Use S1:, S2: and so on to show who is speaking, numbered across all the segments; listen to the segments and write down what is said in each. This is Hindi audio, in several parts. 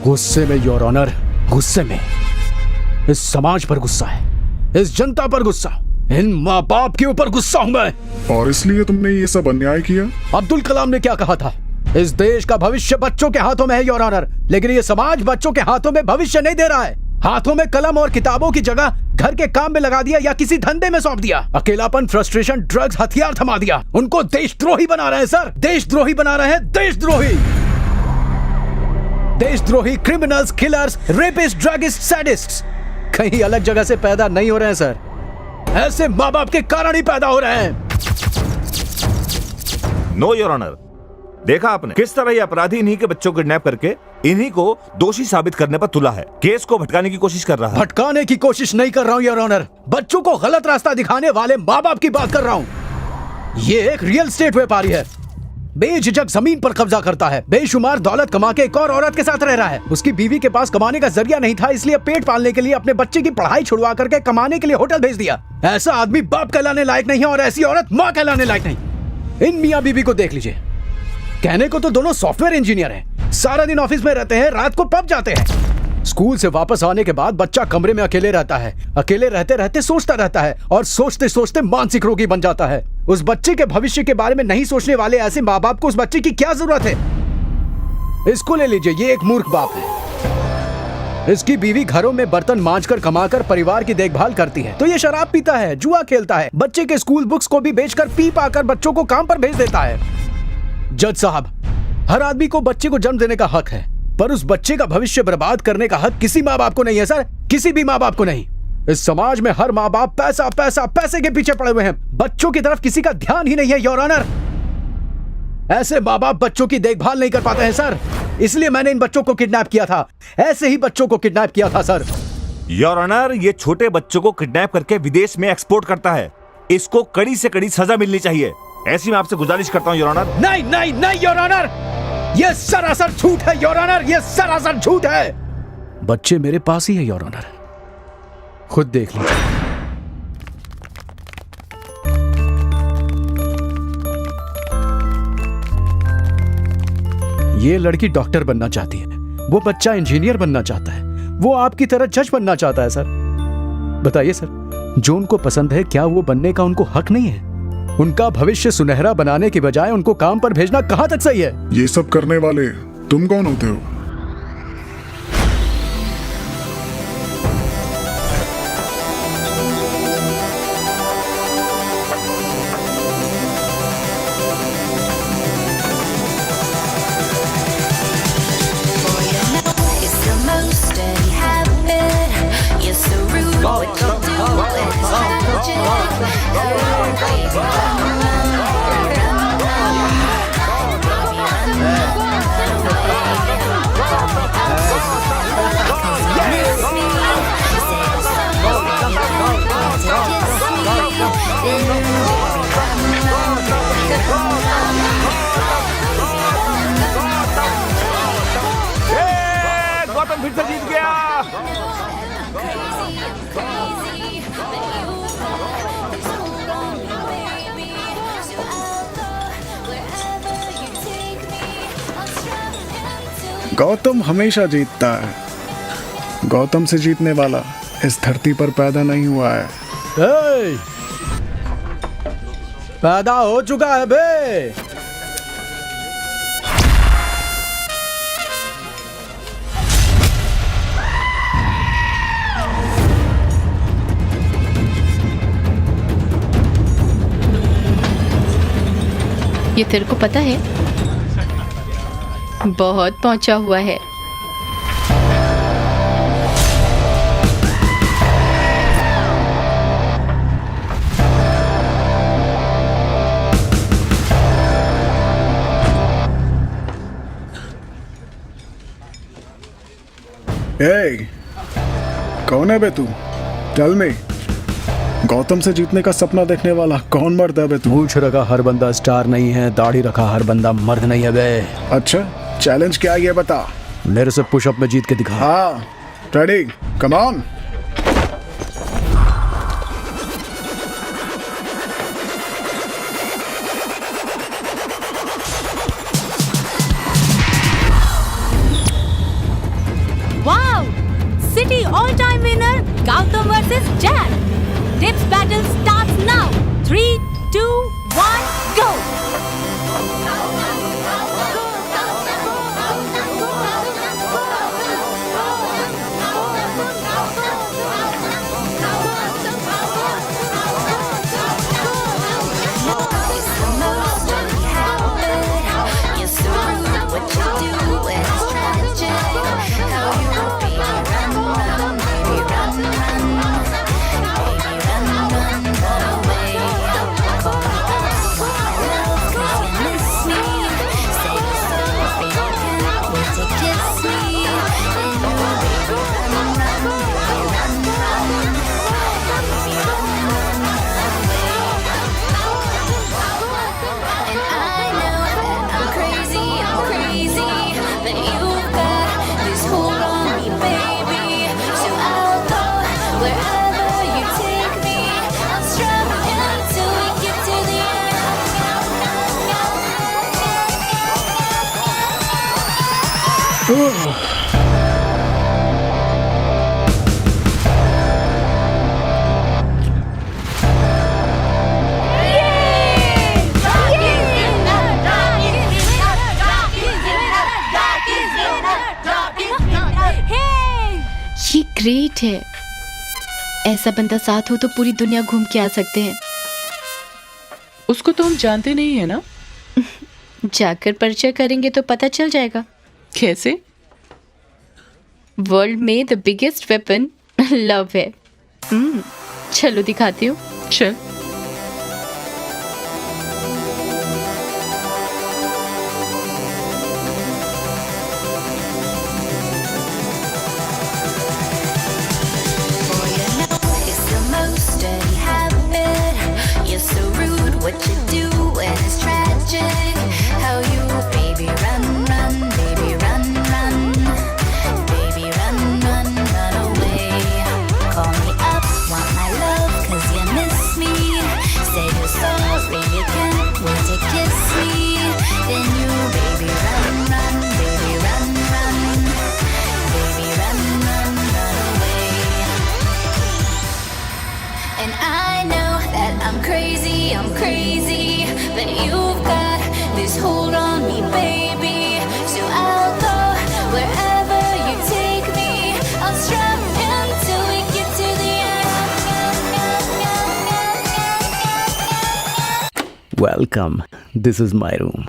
S1: गुस्से में योर ऑनर, गुस्से में। इस समाज पर गुस्सा है, इस जनता पर गुस्सा, इन माँ बाप के ऊपर गुस्सा हूं मैं।
S2: और इसलिए तुमने ये सब अन्याय किया?
S1: अब्दुल कलाम ने क्या कहा था? इस देश का भविष्य बच्चों के हाथों में है योर ऑनर, लेकिन ये समाज बच्चों के हाथों में भविष्य नहीं दे रहा है। हाथों में कलम और किताबों की जगह घर के काम में लगा दिया या किसी धंधे में सौंप दिया। अकेलापन, फ्रस्ट्रेशन, ड्रग्स, हथियार थमा दिया। उनको देशद्रोही बना रहे हैं सर, देशद्रोही बना रहे हैं, देशद्रोही। देशद्रोही, क्रिमिनल्स, किलर्स, रेपिस्ट, ड्रगिस्ट, सैडिस्ट्स कहीं अलग जगह से पैदा नहीं हो रहे हैं सर, ऐसे माँ बाप के कारण ही पैदा हो रहे हैं।
S3: नो योर ऑनर, देखा आपने किस तरह ये अपराधी इन्हीं के बच्चों को किडनैप करके इन्हीं को दोषी साबित करने पर तुला है। केस को भटकाने की कोशिश कर रहा है।
S1: भटकाने की कोशिश नहीं कर रहा हूं योर ऑनर, बच्चों को गलत रास्ता दिखाने वाले माँ बाप की बात कर रहा हूं। ये एक रियल एस्टेट व्यापारी है, बेझिझक जमीन पर कब्जा करता है, बेशुमार दौलत कमा के एक और औरत के साथ रह रहा है। उसकी बीवी के पास कमाने का जरिया नहीं था, इसलिए पेट पालने के लिए अपने बच्चे की पढ़ाई छुड़वा करके कमाने के लिए होटल भेज दिया। ऐसा आदमी बाप कहलाने लायक नहीं है और ऐसी औरत माँ कहलाने लायक नहीं। इन मियाँ बीवी को देख लीजिए, कहने को तो दोनों सॉफ्टवेयर इंजीनियर हैं, सारा दिन ऑफिस में रहते हैं, रात को पब जाते हैं। स्कूल से वापस आने के बाद बच्चा कमरे में अकेले रहता है, अकेले रहते रहते सोचता रहता है और सोचते सोचते मानसिक रोगी बन जाता है। उस बच्चे के भविष्य के बारे में नहीं सोचने वाले ऐसे माँ बाप को उस बच्चे की क्या जरूरत है? इसको ले लीजिए, ये एक मूर्ख बाप है। इसकी बीवी घरों में बर्तन मांजकर कमाकर परिवार की देखभाल करती है, तो ये शराब पीता है, जुआ खेलता है, बच्चे के स्कूल बुक्स को भी बेचकर पी पाकर बच्चों को काम पर भेज देता है। जज साहब, हर आदमी को बच्चे को जन्म देने का हक है, पर उस बच्चे का भविष्य बर्बाद करने का हक किसी माँ बाप को नहीं है सर, किसी भी माँ बाप को नहीं। इस समाज में हर माँ बाप पैसा पैसा पैसे के पीछे पड़े हुए हैं, बच्चों की तरफ किसी का ध्यान ही नहीं है योर ऑनर। ऐसे माँ बाप बच्चों की देखभाल नहीं कर पाते हैं सर, इसलिए मैंने इन बच्चों को किडनैप किया था, ऐसे ही बच्चों को किडनैप किया था सर।
S3: योर ऑनर, ये छोटे बच्चों को किडनैप करके विदेश में एक्सपोर्ट करता है, इसको कड़ी से कड़ी सजा मिलनी चाहिए। ऐसी मैं आपसे गुजारिश करता हूं योर ऑनर।
S1: नहीं नहीं नहीं योर ऑनर, ये सरासर झूठ है योर ऑनर, ये सरासर झूठ है। बच्चे मेरे पास ही है योर ऑनर, खुद देख लीजिए। ये लड़की डॉक्टर बनना चाहती है, वो बच्चा इंजीनियर बनना चाहता है, वो आपकी तरह जज बनना चाहता है सर। बताइए सर, जो उनको पसंद है क्या वो बनने का उनको हक नहीं है? उनका भविष्य सुनहरा बनाने के बजाय उनको काम पर भेजना कहां तक सही है?
S2: ये सब करने वाले तुम कौन होते हो?
S3: गौतम फिर से जीत गया।
S2: गौतम हमेशा जीतता है। गौतम से जीतने वाला इस धरती पर पैदा नहीं हुआ है।
S1: पैदा हो चुका है बे।
S4: ये तेरे को पता है, बहुत पहुंचा हुआ है।
S2: ए, कौन है बे तू? टेल मी, गौतम से जीतने का सपना देखने वाला कौन मर्द है बे तू?
S1: मूंछ रखा हर बंदा स्टार नहीं है, दाढ़ी रखा हर बंदा मर्द नहीं है बे।
S2: अच्छा, चैलेंज क्या है ये बता।
S1: मेरे से पुशअप में जीत के दिखा।
S2: हाँ, रेडी, कम ऑन।
S4: ये ग्रेट है। ऐसा बंदा साथ हो तो पूरी दुनिया घूम के आ सकते हैं।
S5: उसको तो हम जानते नहीं है ना।
S4: जाकर परिचय करेंगे तो पता चल जाएगा।
S5: कैसे?
S4: वर्ल्ड में द बिगेस्ट वेपन लव है। चलो दिखाती हूँ।
S5: चल।
S6: It's the most dirty habit. You're so rude. What you do when it's tragic. How you, baby, run, run, baby, run, run, baby, run, run, run away. Call me up, want my love, 'cause you miss me. Say you're sorry, you can't wait to kiss me. Then you, baby, run, run, baby, run, run, baby, run, run, run away. And I know that I'm crazy, but you've got this hold on me, baby. So I'll go wherever you take me. I'll strum until we get to the end.
S1: Welcome. This is my room.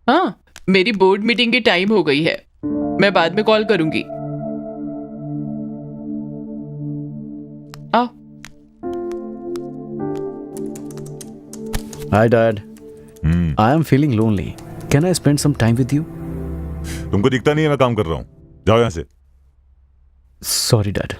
S5: हाँ, मेरी बोर्ड मीटिंग की टाइम हो गई है। मैं बाद में कॉल करूंगी। आओ।
S1: Hi, Dad. I am feeling lonely. Can I spend some time with you?
S3: तुमको दिखता नहीं है मैं काम कर रहा हूँ, जाओ यहाँ से।
S1: Sorry, Dad.